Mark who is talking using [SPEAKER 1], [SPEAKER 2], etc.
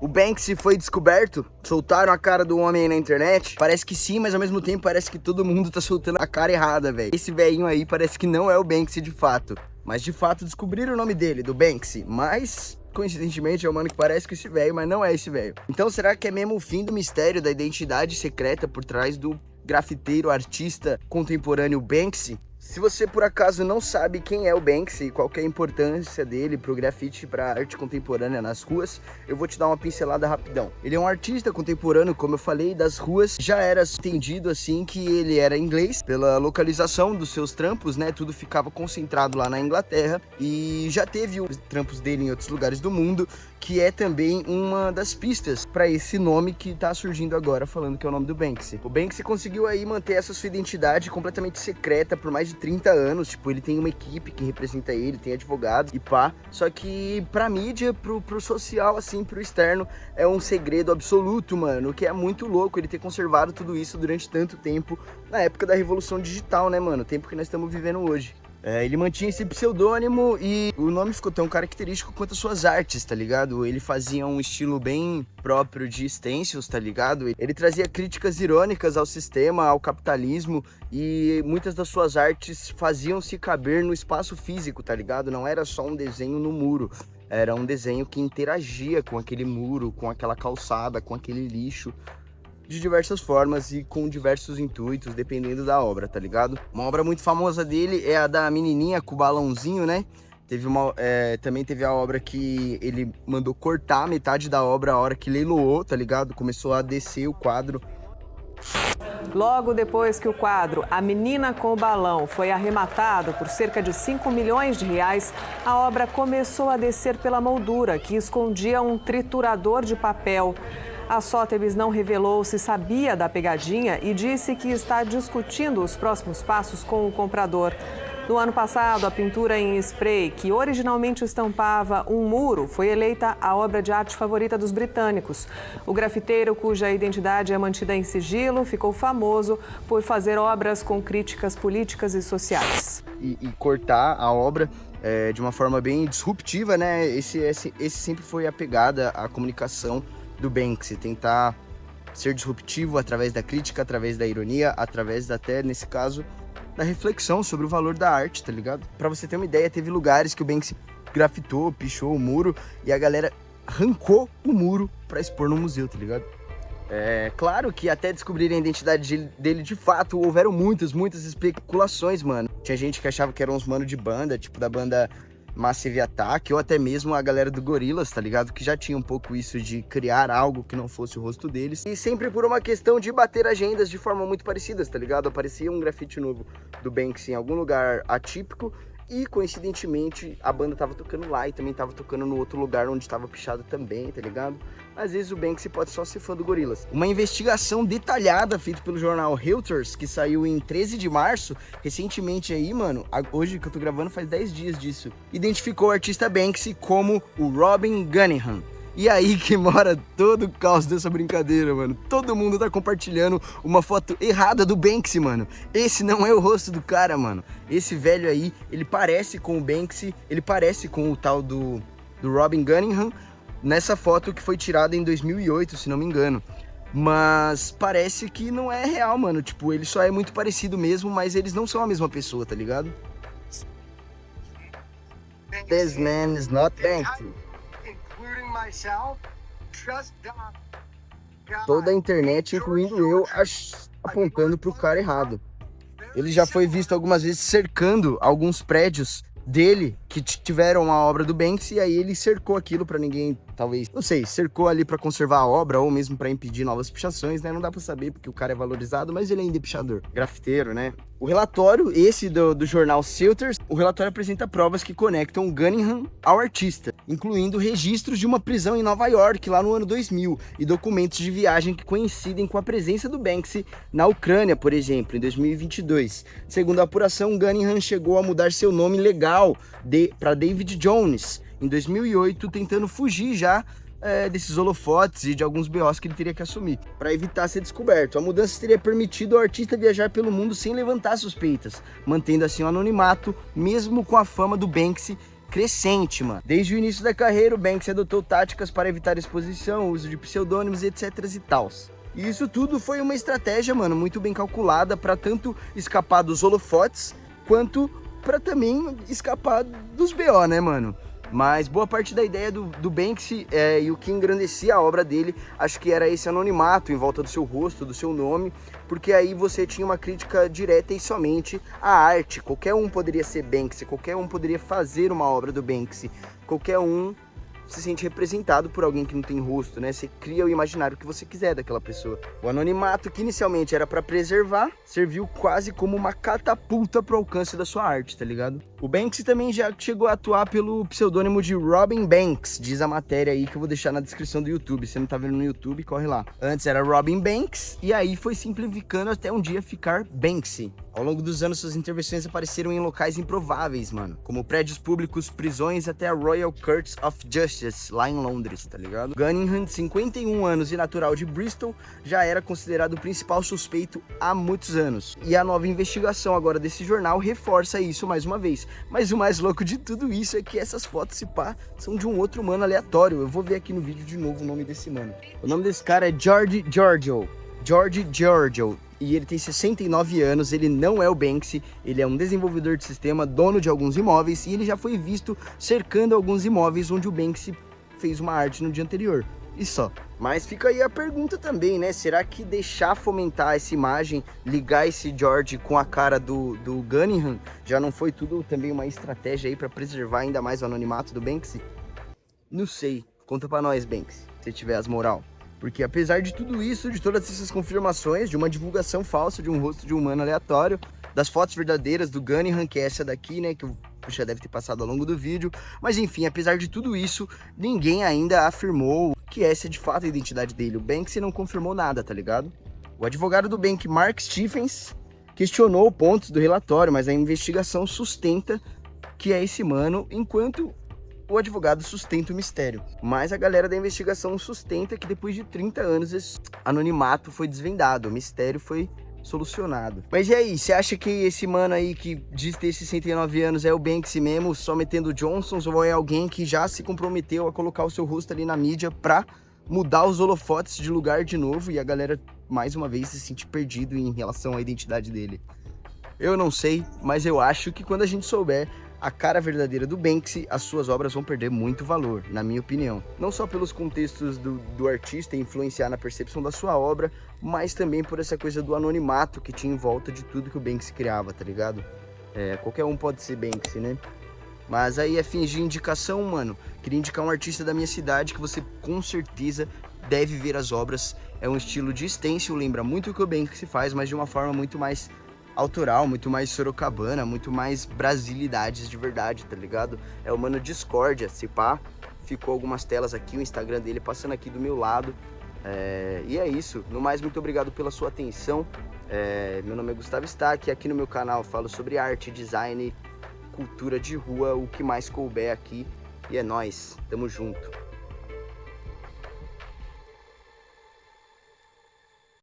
[SPEAKER 1] O Banksy foi descoberto? Soltaram a cara do homem aí na internet? Parece que sim, mas ao mesmo tempo parece que todo mundo tá soltando a cara errada, velho. Esse velhinho aí parece que não é o Banksy de fato. Mas de fato descobriram o nome dele, do Banksy. Mas, coincidentemente, é um mano que parece com esse velho, mas não é esse velho. Então será que é mesmo o fim do mistério da identidade secreta por trás do grafiteiro, artista contemporâneo Banksy? Se você por acaso não sabe quem é o Banksy e qual que é a importância dele pro grafite, pra arte contemporânea nas ruas, eu vou te dar uma pincelada rapidão. Ele é um artista contemporâneo, como eu falei, das ruas. Já era entendido assim que ele era inglês, pela localização dos seus trampos, né? Tudo ficava concentrado lá na Inglaterra e já teve os trampos dele em outros lugares do mundo, que é também uma das pistas para esse nome que tá surgindo agora, falando que é o nome do Banksy. O Banksy conseguiu aí manter essa sua identidade completamente secreta por mais de 30 anos, tipo, ele tem uma equipe que representa ele, tem advogados e pá, só que pra mídia, pro social, assim, pro externo, é um segredo absoluto, mano, o que é muito louco ele ter conservado tudo isso durante tanto tempo, na época da revolução digital, né, mano, o tempo que nós estamos vivendo hoje. Ele mantinha esse pseudônimo e o nome ficou tão característico quanto as suas artes, tá ligado? Ele fazia um estilo bem próprio de stencils, tá ligado? Ele trazia críticas irônicas ao sistema, ao capitalismo, e muitas das suas artes faziam-se caber no espaço físico, tá ligado? Não era só um desenho no muro, era um desenho que interagia com aquele muro, com aquela calçada, com aquele lixo, de diversas formas e com diversos intuitos, dependendo da obra, tá ligado? Uma obra muito famosa dele é a da menininha com o balãozinho, né? Também teve a obra que ele mandou cortar metade da obra a hora que leiloou, tá ligado? Começou a descer o quadro.
[SPEAKER 2] Logo depois que o quadro A Menina com o Balão foi arrematado por cerca de 5 milhões de reais, a obra começou a descer pela moldura, que escondia um triturador de papel. A Sotheby's não revelou se sabia da pegadinha e disse que está discutindo os próximos passos com o comprador. No ano passado, a pintura em spray, que originalmente estampava um muro, foi eleita a obra de arte favorita dos britânicos. O grafiteiro, cuja identidade é mantida em sigilo, ficou famoso por fazer obras com críticas políticas e sociais.
[SPEAKER 1] E cortar a obra de uma forma bem disruptiva, né? Esse sempre foi a pegada, a comunicação do Banksy, tentar ser disruptivo através da crítica, através da ironia, através até, nesse caso, da reflexão sobre o valor da arte, tá ligado? Pra você ter uma ideia, teve lugares que o Banksy grafitou, pichou o muro e a galera arrancou o muro pra expor no museu, tá ligado? É claro que até descobrirem a identidade dele de fato, houveram muitas especulações, mano. Tinha gente que achava que eram uns mano de banda, tipo da banda Massive Attack, ou até mesmo a galera do Gorillaz, tá ligado? Que já tinha um pouco isso de criar algo que não fosse o rosto deles. E sempre por uma questão de bater agendas de forma muito parecidas, tá ligado? Aparecia um grafite novo do Banksy em algum lugar atípico e, coincidentemente, a banda tava tocando lá e também tava tocando no outro lugar onde tava pichado também, tá ligado? Às vezes o Banksy pode só ser fã do Gorillaz. Uma investigação detalhada feita pelo jornal Reuters, que saiu em 13 de março, recentemente aí, mano, hoje que eu tô gravando faz 10 dias disso, identificou o artista Banksy como o Robin Gunningham. E aí que mora todo o caos dessa brincadeira, mano. Todo mundo tá compartilhando uma foto errada do Banksy, mano. Esse não é o rosto do cara, mano. Esse velho aí, ele parece com o Banksy, ele parece com o tal do Robin Gunningham, nessa foto que foi tirada em 2008, se não me engano. Mas parece que não é real, mano. Tipo, ele só é muito parecido mesmo, mas eles não são a mesma pessoa, tá ligado? This man is not Banksy. Toda a internet, incluindo eu, apontando pro cara errado. Ele já foi visto algumas vezes cercando alguns prédios dele que tiveram a obra do Banksy, e aí ele cercou aquilo pra ninguém, talvez, não sei, cercou ali pra conservar a obra ou mesmo pra impedir novas pichações, né? Não dá pra saber porque o cara é valorizado, mas ele ainda é pichador, grafiteiro, né? O relatório, esse do jornal Reuters, o relatório apresenta provas que conectam Gunningham ao artista, incluindo registros de uma prisão em Nova York lá no ano 2000 e documentos de viagem que coincidem com a presença do Banksy na Ucrânia, por exemplo, em 2022. Segundo a apuração, Gunningham chegou a mudar seu nome legal para David Jones em 2008, tentando fugir já desses holofotes e de alguns BOs que ele teria que assumir, para evitar ser descoberto. A mudança teria permitido ao artista viajar pelo mundo sem levantar suspeitas, mantendo assim o anonimato, mesmo com a fama do Banksy crescente, mano. Desde o início da carreira, o Banksy adotou táticas para evitar exposição, uso de pseudônimos, etc e tal. E isso tudo foi uma estratégia, mano, muito bem calculada para tanto escapar dos holofotes, quanto para também escapar dos BO, né, mano? Mas boa parte da ideia do Banksy e o que engrandecia a obra dele, acho que era esse anonimato em volta do seu rosto, do seu nome, porque aí você tinha uma crítica direta e somente à arte. Qualquer um poderia ser Banksy, qualquer um poderia fazer uma obra do Banksy, qualquer um se sente representado por alguém que não tem rosto, né? Você cria o imaginário que você quiser daquela pessoa. O anonimato, que inicialmente era para preservar, serviu quase como uma catapulta pro alcance da sua arte, tá ligado? O Banksy também já chegou a atuar pelo pseudônimo de Robin Banks, diz a matéria aí que eu vou deixar na descrição do YouTube. Se você não tá vendo no YouTube, corre lá. Antes era Robin Banks e aí foi simplificando até um dia ficar Banksy. Ao longo dos anos, suas intervenções apareceram em locais improváveis, mano, como prédios públicos, prisões, até a Royal Courts of Justice, lá em Londres, tá ligado? Gunningham, de 51 anos e natural de Bristol, já era considerado o principal suspeito há muitos anos. E a nova investigação agora desse jornal reforça isso mais uma vez. Mas o mais louco de tudo isso é que essas fotos, se pá, são de um outro mano aleatório. Eu vou ver aqui no vídeo de novo o nome desse mano. O nome desse cara é George Giorgio. E ele tem 69 anos, ele não é o Banksy, ele é um desenvolvedor de sistema, dono de alguns imóveis, e ele já foi visto cercando alguns imóveis onde o Banksy fez uma arte no dia anterior. E só. Mas fica aí a pergunta também, né? Será que deixar fomentar essa imagem, ligar esse George com a cara do Gunningham, já não foi tudo também uma estratégia aí para preservar ainda mais o anonimato do Banksy? Não sei. Conta pra nós, Banksy, se tiver as moral. Porque apesar de tudo isso, de todas essas confirmações, de uma divulgação falsa de um rosto de um humano aleatório, das fotos verdadeiras do Gunningham, que é essa daqui, né, que já deve ter passado ao longo do vídeo, mas enfim, apesar de tudo isso, ninguém ainda afirmou que essa é de fato a identidade dele. O Banksy não confirmou nada, tá ligado? O advogado do Banksy, Mark Stephens, questionou pontos do relatório, mas a investigação sustenta que é esse mano, enquanto o advogado sustenta o mistério. Mas a galera da investigação sustenta que depois de 30 anos esse anonimato foi desvendado, o mistério foi solucionado. Mas e aí, você acha que esse mano aí que diz ter 69 anos é o Banksy mesmo, só metendo Johnsons, ou é alguém que já se comprometeu a colocar o seu rosto ali na mídia pra mudar os holofotes de lugar de novo e a galera mais uma vez se sentir perdido em relação à identidade dele? Eu não sei, mas eu acho que quando a gente souber a cara verdadeira do Banksy, as suas obras vão perder muito valor, na minha opinião. Não só pelos contextos do artista influenciar na percepção da sua obra, mas também por essa coisa do anonimato que tinha em volta de tudo que o Banksy criava, tá ligado? Qualquer um pode ser Banksy, né? Mas aí é fins de indicação, mano. Queria indicar um artista da minha cidade que você com certeza deve ver as obras. É um estilo de stencil, lembra muito o que o Banksy faz, mas de uma forma muito mais autoral, muito mais sorocabana, muito mais brasilidades de verdade, tá ligado? É o mano Discordia, se pá, ficou algumas telas aqui, o Instagram dele passando aqui do meu lado. E é isso, no mais, muito obrigado pela sua atenção. Meu nome é Gustavo Stack, aqui no meu canal falo sobre arte, design, cultura de rua, o que mais couber aqui. E é nóis, tamo junto.